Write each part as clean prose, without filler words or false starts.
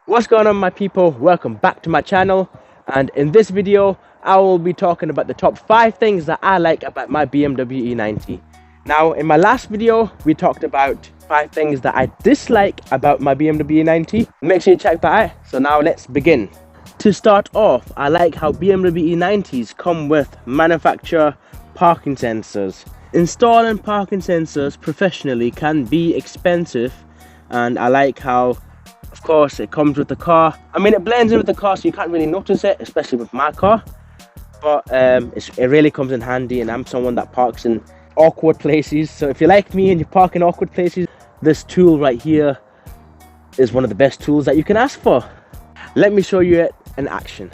What's going on, my people? Welcome back to my channel, and in this video I will be talking about the top 5 things that I like about my BMW E90. Now, in my last video we talked about 5 things that I dislike about my BMW E90. Make sure you check that out. So now let's begin. To start off, I like how BMW E90s come with manufacturer parking sensors. Installing parking sensors professionally can be expensive, and I like how, of course, it comes with the car. I mean, it blends in with the car, so you can't really notice it, especially with my car. But it really comes in handy, and I'm someone that parks in awkward places. So if you're like me and you park in awkward places, this tool right here is one of the best tools that you can ask for. Let me show you it in action.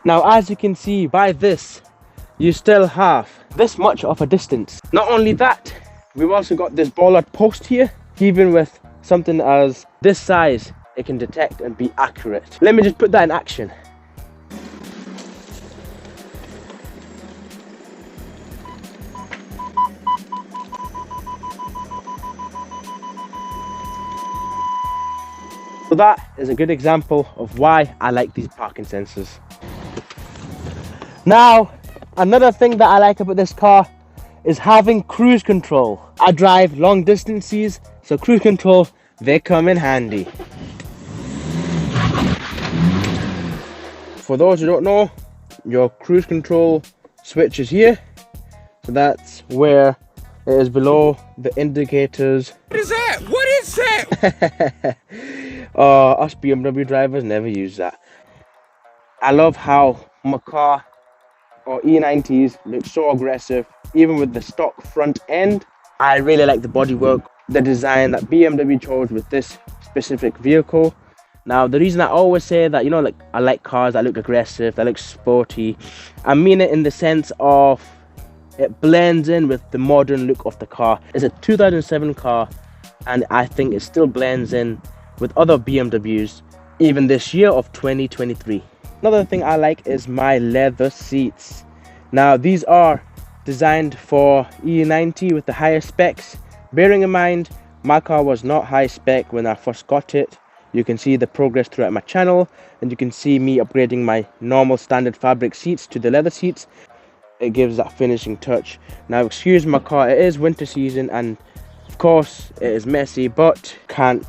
Now, as you can see by this, you still have this much of a distance. Not only that, we've also got this bollard post here. Even with something as this size, it can detect and be accurate. Let me just put that in action. So that is a good example of why I like these parking sensors. Now, another thing that I like about this car is having cruise control. I drive long distances, so cruise control, they come in handy. For those who don't know, your cruise control switch is here. So that's where it is below the indicators. What is that? What is that? Us BMW drivers never use that. I love how my car or E90s look so aggressive, even with the stock front end. I really like the bodywork, the design that BMW chose with this specific vehicle. Now, the reason I always say that, like, I like cars that look aggressive, that look sporty, I mean it in the sense of it blends in with the modern look of the car. It's a 2007 car, and I think it still blends in with other BMWs even this year of 2023. Another thing I like is my leather seats. Now, these are designed for E90 with the higher specs. Bearing in mind, my car was not high spec when I first got it. You can see the progress throughout my channel, and you can see me upgrading my normal standard fabric seats to the leather seats. It gives that finishing touch. Now, excuse my car, it is winter season, and of course it is messy, but can't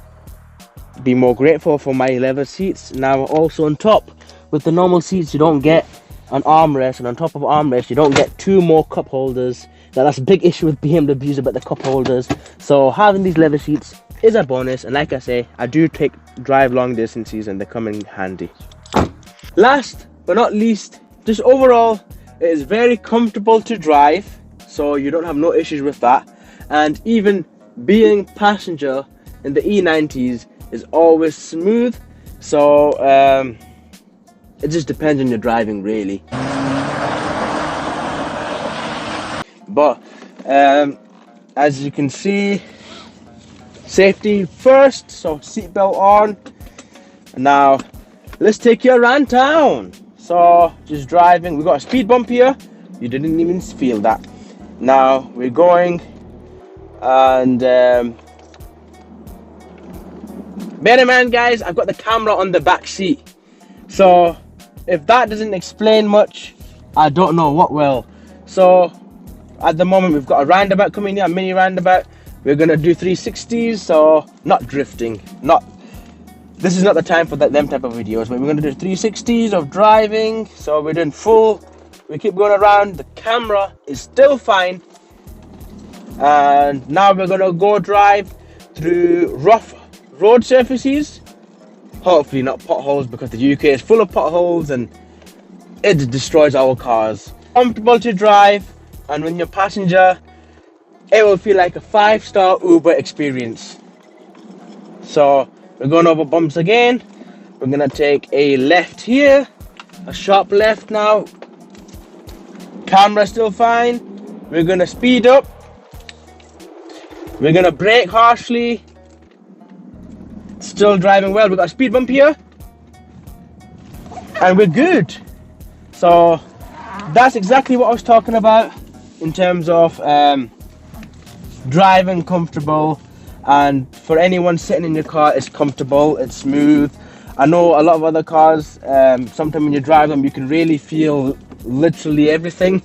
be more grateful for my leather seats. Now, also on top, with the normal seats, you don't get an armrest, and on top of armrest, you don't get 2 more cup holders. Now, that's a big issue with BMWs about the cup holders. So having these leather seats is a bonus, and like I say, I do drive long distances, and they come in handy. Last but not least, just overall, it is very comfortable to drive, so you don't have no issues with that. And even being passenger in the E90s is always smooth, so it just depends on your driving, really. But as you can see, safety first, so seatbelt on. Now let's take you around town. So just driving, we got a speed bump here, you didn't even feel that. Now we're going, and bear in mind, guys, I've got the camera on the back seat, so if that doesn't explain much, I don't know what will. So at the moment, we've got a roundabout coming here, a mini roundabout. We're gonna do 360s, so not drifting. This is not the time for them type of videos, but we're gonna do 360s of driving. So we're doing full. We keep going around. The camera is still fine, and now we're gonna go drive through rough road surfaces. Hopefully not potholes, because the UK is full of potholes and it destroys our cars. Comfortable to drive, and when you're a passenger, it will feel like a 5-star Uber experience. So we're going over bumps again. We're gonna take a left here, a sharp left now. Camera still fine. We're gonna speed up. We're gonna brake harshly. Still driving well. We got a speed bump here. and we're good. So that's exactly what I was talking about in terms of driving comfortable, and for anyone sitting in your car, it's comfortable, it's smooth. I know a lot of other cars, sometimes when you drive them you can really feel literally everything,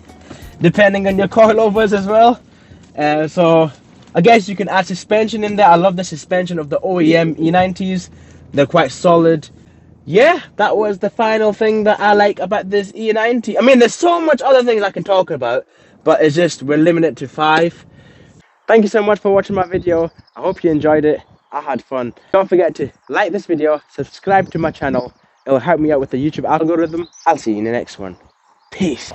depending on your coilovers as well. So I guess you can add suspension in there. I love the suspension of the OEM E90s, they're quite solid. Yeah, that was the final thing that I like about this E90. I mean, there's so much other things I can talk about, but it's just we're limited to 5. Thank you so much for watching my video. I hope you enjoyed it. I had fun. Don't forget to like this video, subscribe to my channel. It will help me out with the YouTube algorithm. I'll see you in the next one. Peace.